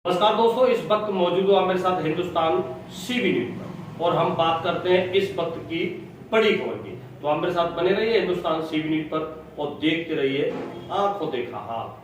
नमस्कार दोस्तों, इस वक्त मौजूद हो मेरे साथ हिंदुस्तान सीबी न्यूज पर और हम बात करते हैं इस वक्त की बड़ी खबर की। तो आप मेरे साथ बने रहिए हिंदुस्तान सीबी न्यूज पर और देखते रहिए आंखों देखा हाल।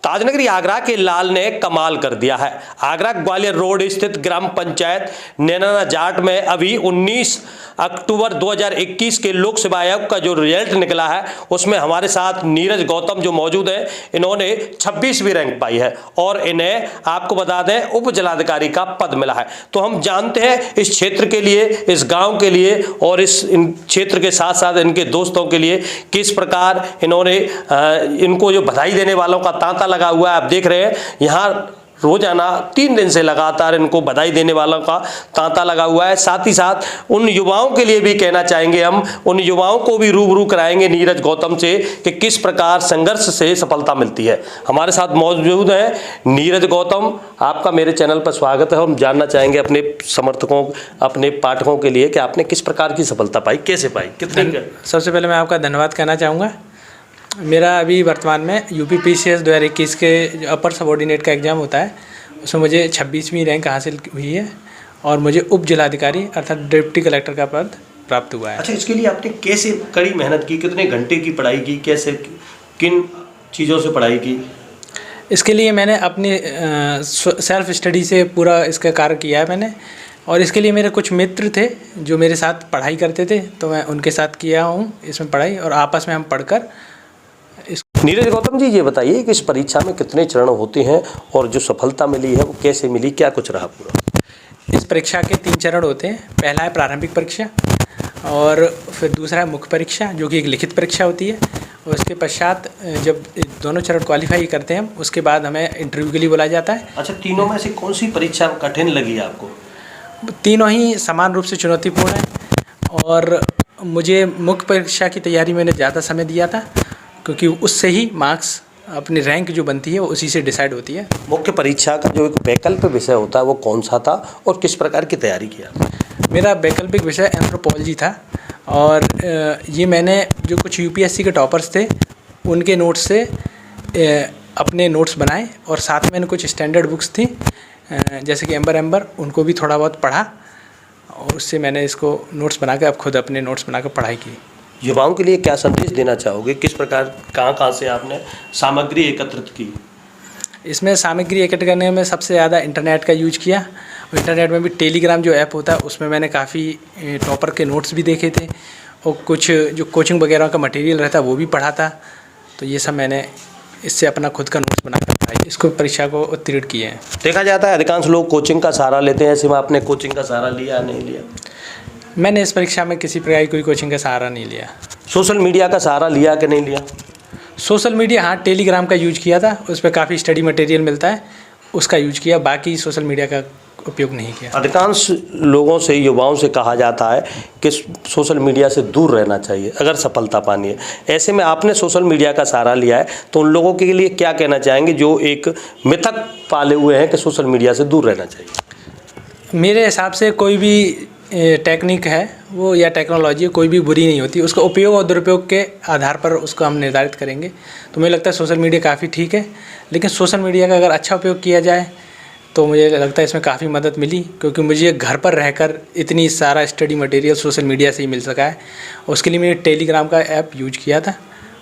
ताजनगरी आगरा के लाल ने कमाल कर दिया है। आगरा ग्वालियर रोड स्थित ग्राम पंचायत नैना जाट में अभी 19 अक्टूबर 2021 के लोक सेवा आयोग का जो रिजल्ट निकला है उसमें हमारे साथ नीरज गौतम जो मौजूद है, इन्होंने 26वीं रैंक पाई है और इन्हें आपको बता दें उप जिलाधिकारी का पद मिला है। तो हम जानते हैं इस क्षेत्र के लिए, इस गांव के लिए और इस क्षेत्र के साथ साथ इनके दोस्तों के लिए किस प्रकार इन्होंने इनको जो बधाई देने वालों का तांता लगा हुआ है। आप देख रहे हैं यहाँ रोजाना 3 दिन से लगातार इनको बधाई देने वालों का तांता लगा हुआ है। साथ ही साथ उन युवाओं के लिए भी कहना चाहेंगे, हम उन युवाओं को भी रूबरू कराएंगे नीरज गौतम से कि किस प्रकार संघर्ष से सफलता मिलती है। हमारे साथ मौजूद है नीरज गौतम, आपका मेरे चैनल पर स्वागत है। हम जानना चाहेंगे अपने समर्थकों, अपने पाठकों के लिए कि आपने किस प्रकार की सफलता पाई, कैसे पाई, कितने? सबसे पहले मैं आपका धन्यवाद कहना चाहूँगा। मेरा अभी वर्तमान में यूपी पीसीएस 2021 के जो अपर सबऑर्डिनेट का एग्ज़ाम होता है उसमें मुझे 26वीं रैंक हासिल हुई है और मुझे उप जिलाधिकारी अर्थात डिप्टी कलेक्टर का पद प्राप्त हुआ है। अच्छा, इसके लिए आपने कैसे कड़ी मेहनत की, कितने घंटे की पढ़ाई की, कैसे किन चीज़ों से पढ़ाई की? इसके लिए मैंने अपनी सेल्फ स्टडी से पूरा इसका कार्य किया है मैंने, और इसके लिए मेरे कुछ मित्र थे जो मेरे साथ पढ़ाई करते थे, तो मैं उनके साथ किया हूँ इसमें पढ़ाई, और आपस में हम पढ़कर नीरज गौतम जी, ये बताइए कि इस परीक्षा में कितने चरण होते हैं और जो सफलता मिली है वो कैसे मिली, क्या कुछ रहा पूरा? इस परीक्षा के 3 चरण होते हैं। पहला है प्रारंभिक परीक्षा और फिर दूसरा है मुख्य परीक्षा जो कि एक लिखित परीक्षा होती है, और उसके पश्चात जब दोनों चरण क्वालिफाई करते हैं हम, उसके बाद हमें इंटरव्यू के लिए बुलाया जाता है। अच्छा, तीनों में से कौन सी परीक्षा कठिन लगी आपको? तीनों ही समान रूप से चुनौतीपूर्ण है, और मुझे मुख्य परीक्षा की तैयारी मैंने ज़्यादा समय दिया था क्योंकि उससे ही मार्क्स अपनी रैंक जो बनती है वो उसी से डिसाइड होती है। मुख्य परीक्षा का जो एक वैकल्पिक विषय होता है वो कौन सा था और किस प्रकार की तैयारी किया? मेरा वैकल्पिक विषय एंथ्रोपोलॉजी था, और ये मैंने जो कुछ यूपीएससी के टॉपर्स थे उनके नोट्स से अपने नोट्स बनाए, और साथ में मैंने कुछ स्टैंडर्ड बुक्स थी जैसे कि एम्बर उनको भी थोड़ा बहुत पढ़ा, और उससे मैंने इसको नोट्स बनाकर अब खुद अपने नोट्स बनाकर पढ़ाई की। युवाओं के लिए क्या संदेश देना चाहोगे, किस प्रकार कहाँ से आपने सामग्री एकत्रित की? इसमें सामग्री एकत्र करने में सबसे ज़्यादा इंटरनेट का यूज किया। इंटरनेट में भी टेलीग्राम जो ऐप होता है उसमें मैंने काफ़ी टॉपर के नोट्स भी देखे थे, और कुछ जो कोचिंग वगैरह का मटेरियल रहता है वो भी पढ़ा था। तो ये सब मैंने इससे अपना खुद का नोट्स बनाकर पढ़ाई, इसको परीक्षा को उत्तीर्ण किए हैं। देखा जाता है अधिकांश लोग कोचिंग का सहारा लेते हैं, ऐसे में आपने कोचिंग का सहारा लिया नहीं लिया? मैंने इस परीक्षा में किसी प्रकार की कोई कोचिंग का सहारा नहीं लिया। सोशल मीडिया का सहारा लिया कि नहीं लिया? सोशल मीडिया, हाँ, टेलीग्राम का यूज किया था, उस पर काफ़ी स्टडी मटेरियल मिलता है, उसका यूज किया, बाकी सोशल मीडिया का उपयोग नहीं किया। अधिकांश लोगों से, युवाओं से कहा जाता है कि सोशल मीडिया से दूर रहना चाहिए अगर सफलता पानी है। ऐसे में आपने सोशल मीडिया का सहारा लिया है, तो उन लोगों के लिए क्या कहना चाहेंगे जो एक मिथक पाले हुए हैं कि सोशल मीडिया से दूर रहना चाहिए? मेरे हिसाब से कोई भी टेक्निक है वो या टेक्नोलॉजी कोई भी बुरी नहीं होती, उसका उपयोग और दुरुपयोग के आधार पर उसको हम निर्धारित करेंगे। तो मुझे लगता है सोशल मीडिया काफ़ी ठीक है, लेकिन सोशल मीडिया का अगर अच्छा उपयोग किया जाए तो मुझे लगता है इसमें काफ़ी मदद मिली, क्योंकि मुझे घर पर रहकर इतनी सारा स्टडी मटेरियल सोशल मीडिया से ही मिल सका है। उसके लिए मैंने टेलीग्राम का ऐप यूज किया था,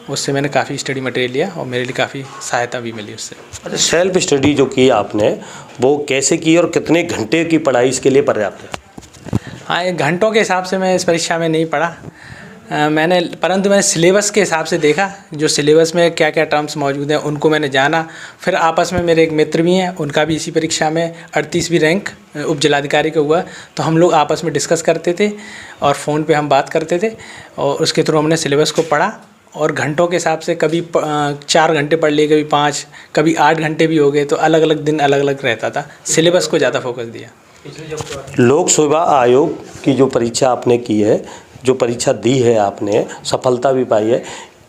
उससे मैंने काफ़ी स्टडी मटेरियल लिया और मेरे लिए काफ़ी सहायता भी मिली उससे। अच्छा, सेल्फ स्टडी जो की आपने वो कैसे की और कितने घंटे की पढ़ाई इसके लिए पर्याप्त है? हाँ, घंटों के हिसाब से मैं इस परीक्षा में नहीं पढ़ा परंतु मैंने सिलेबस के हिसाब से देखा, जो सिलेबस में क्या क्या टर्म्स मौजूद हैं उनको मैंने जाना। फिर आपस में मेरे एक मित्र भी हैं, उनका भी इसी परीक्षा में 38वीं रैंक उप जिलाधिकारी का हुआ, तो हम लोग आपस में डिस्कस करते थे और फ़ोन पे हम बात करते थे, और उसके थ्रू हमने सिलेबस को पढ़ा, और घंटों के हिसाब से कभी 4 घंटे पढ़ लिए, कभी 5, कभी 8 घंटे भी हो गए, तो अलग अलग दिन अलग अलग रहता था। सिलेबस को ज़्यादा फोकस दिया। लोक सेवा आयोग की जो परीक्षा आपने की है, जो परीक्षा दी है आपने, सफलता भी पाई है,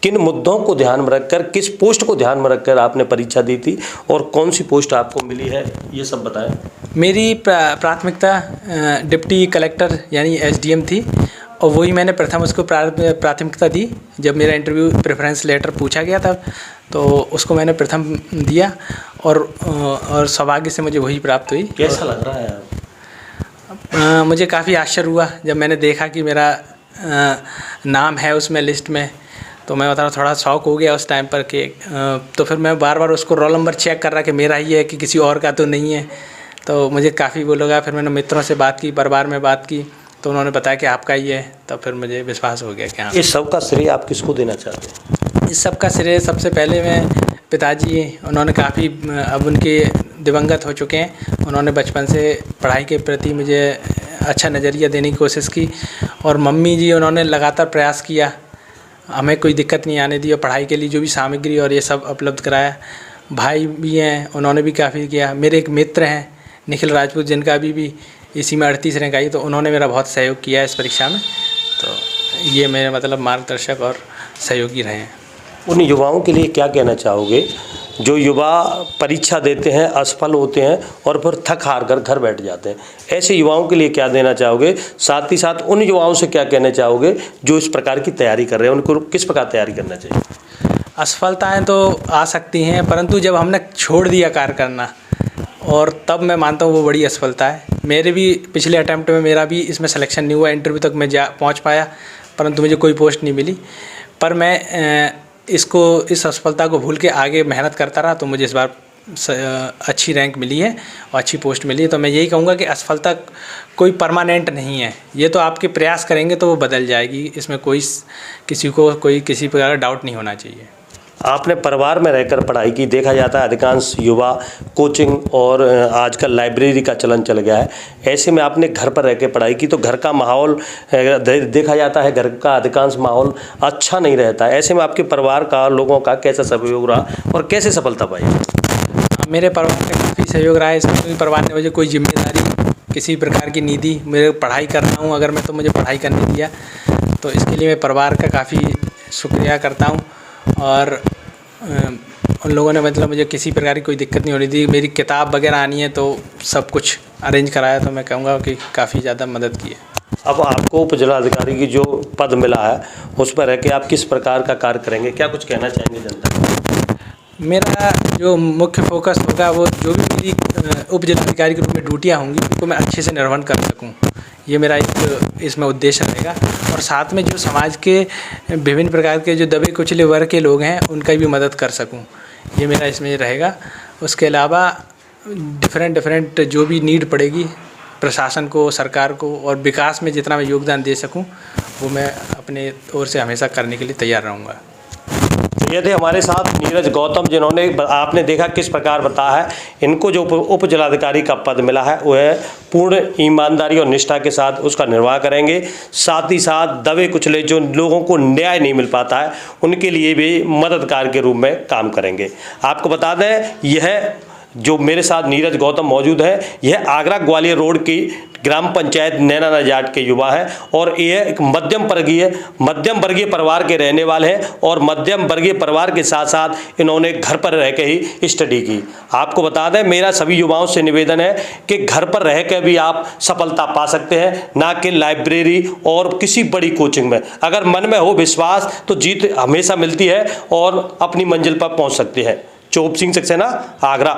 किन मुद्दों को ध्यान में रखकर, किस पोस्ट को ध्यान में रखकर आपने परीक्षा दी थी और कौन सी पोस्ट आपको मिली है, ये सब बताएं। मेरी प्राथमिकता डिप्टी कलेक्टर यानी एसडीएम थी, और वही मैंने प्रथम उसको प्राथमिकता दी। जब मेरा इंटरव्यू प्रेफरेंस लेटर पूछा गया था तो उसको मैंने प्रथम दिया, और सौभाग्य से मुझे वही प्राप्त हुई। कैसा लग रहा है? मुझे काफ़ी आश्चर्य हुआ जब मैंने देखा कि मेरा नाम है उसमें लिस्ट में, तो मैं बता रहा थोड़ा शौक हो गया उस टाइम पर कि तो फिर मैं बार बार उसको रोल नंबर चेक कर रहा कि मेरा ही है कि किसी और का तो नहीं है। तो मुझे काफ़ी वो लगा। फिर मैंने मित्रों से बात की, परिवार में बात की, तो उन्होंने बताया कि आपका ही है। तब फिर मुझे विश्वास हो गया कि हाँ। इस सब का श्रेय आप किसको देना चाहते हैं? इस सब का श्रेय सबसे पहले मैं पिताजी, उन्होंने काफ़ी, अब उनके दिवंगत हो चुके हैं, उन्होंने बचपन से पढ़ाई के प्रति मुझे अच्छा नज़रिया देने की कोशिश की। और मम्मी जी, उन्होंने लगातार प्रयास किया, हमें कोई दिक्कत नहीं आने दी और पढ़ाई के लिए जो भी सामग्री और ये सब उपलब्ध कराया। भाई भी हैं, उन्होंने भी काफ़ी किया। मेरे एक मित्र हैं निखिल राजपूत, जिनका भी इसी में 38 रैंक आई, तो उन्होंने मेरा बहुत सहयोग किया इस परीक्षा में। तो ये मेरे मतलब मार्गदर्शक और सहयोगी रहे हैं। उन युवाओं के लिए क्या कहना चाहोगे जो युवा परीक्षा देते हैं, असफल होते हैं और फिर थक हार कर घर बैठ जाते हैं? ऐसे युवाओं के लिए क्या देना चाहोगे? साथ ही साथ उन युवाओं से क्या कहना चाहोगे जो इस प्रकार की तैयारी कर रहे हैं, उनको किस प्रकार तैयारी करना चाहिए? असफलताएं तो आ सकती हैं, परंतु जब हमने छोड़ दिया कार्य करना, और तब मैं मानता हूँ वो बड़ी असफलता है। मेरे भी पिछले अटैम्प्ट में मेरा भी इसमें सिलेक्शन नहीं हुआ, इंटरव्यू तक मैं पहुँच पाया, परंतु मुझे कोई पोस्ट नहीं मिली। पर मैं इस असफलता को भूल के आगे मेहनत करता रहा, तो मुझे इस बार अच्छी रैंक मिली है और अच्छी पोस्ट मिली है। तो मैं यही कहूँगा कि असफलता कोई परमानेंट नहीं है, ये तो आपके प्रयास करेंगे तो वो बदल जाएगी। इसमें किसी प्रकार का डाउट नहीं होना चाहिए। आपने परिवार में रहकर पढ़ाई की, देखा जाता है अधिकांश युवा कोचिंग और आजकल लाइब्रेरी का चलन चल गया है। ऐसे में आपने घर पर रह के पढ़ाई की, तो घर का माहौल देखा जाता है, घर का अधिकांश माहौल अच्छा नहीं रहता है। ऐसे में आपके परिवार का, लोगों का कैसा सहयोग रहा और कैसे सफलता पाई? मेरे परिवार का काफ़ी सहयोग रहा है इसमें, क्योंकि परिवार ने मुझे कोई जिम्मेदारी किसी प्रकार की नहीं दी। मेरे पढ़ाई कर रहा हूँ अगर मैं, तो मुझे पढ़ाई करने दिया, तो इसके लिए मैं परिवार का काफ़ी शुक्रिया करता हूँ। और उन लोगों ने मतलब मुझे किसी प्रकार की कोई दिक्कत नहीं होनी दी। मेरी किताब वगैरह आनी है तो सब कुछ अरेंज कराया, तो मैं कहूँगा कि काफ़ी ज़्यादा मदद की है। अब आपको उप जिलाधिकारी की जो पद मिला है, उस पर रह के आप किस प्रकार का कार्य करेंगे, क्या कुछ कहना चाहेंगे जनता को? मेरा जो मुख्य फोकस होगा, वो जो भी मेरी उप जिलाधिकारी के रूप में ड्यूटियाँ होंगी, उनको मैं अच्छे से निर्वहन कर सकूँ, ये मेरा एक इसमें उद्देश्य रहेगा। और साथ में जो समाज के विभिन्न प्रकार के जो दबे कुचले वर्ग के लोग हैं, उनका भी मदद कर सकूं, ये मेरा इसमें रहेगा। उसके अलावा डिफरेंट जो भी नीड पड़ेगी प्रशासन को, सरकार को, और विकास में जितना मैं योगदान दे सकूं, वो मैं अपने ओर से हमेशा करने के लिए तैयार रहूँगा। ये थे हमारे साथ नीरज गौतम, जिन्होंने, आपने देखा किस प्रकार बताया है। इनको जो उप जिलाधिकारी का पद मिला है, वह पूर्ण ईमानदारी और निष्ठा के साथ उसका निर्वाह करेंगे। साथ ही साथ दबे कुचले जो लोगों को न्याय नहीं मिल पाता है, उनके लिए भी मददगार के रूप में काम करेंगे। आपको बता दें, यह जो मेरे साथ नीरज गौतम मौजूद है, यह आगरा ग्वालियर रोड की ग्राम पंचायत नैना जाट के युवा है, और ये एक मध्यम वर्गीय परिवार के रहने वाले हैं, और मध्यम वर्गीय परिवार के साथ साथ इन्होंने घर पर रह के ही स्टडी की। आपको बता दें, मेरा सभी युवाओं से निवेदन है कि घर पर रह के भी आप सफलता पा सकते हैं, ना कि लाइब्रेरी और किसी बड़ी कोचिंग में। अगर मन में हो विश्वास, तो जीत हमेशा मिलती है और अपनी मंजिल पर पहुँच सकते हैं। चोप सिंह सक्सेना, आगरा।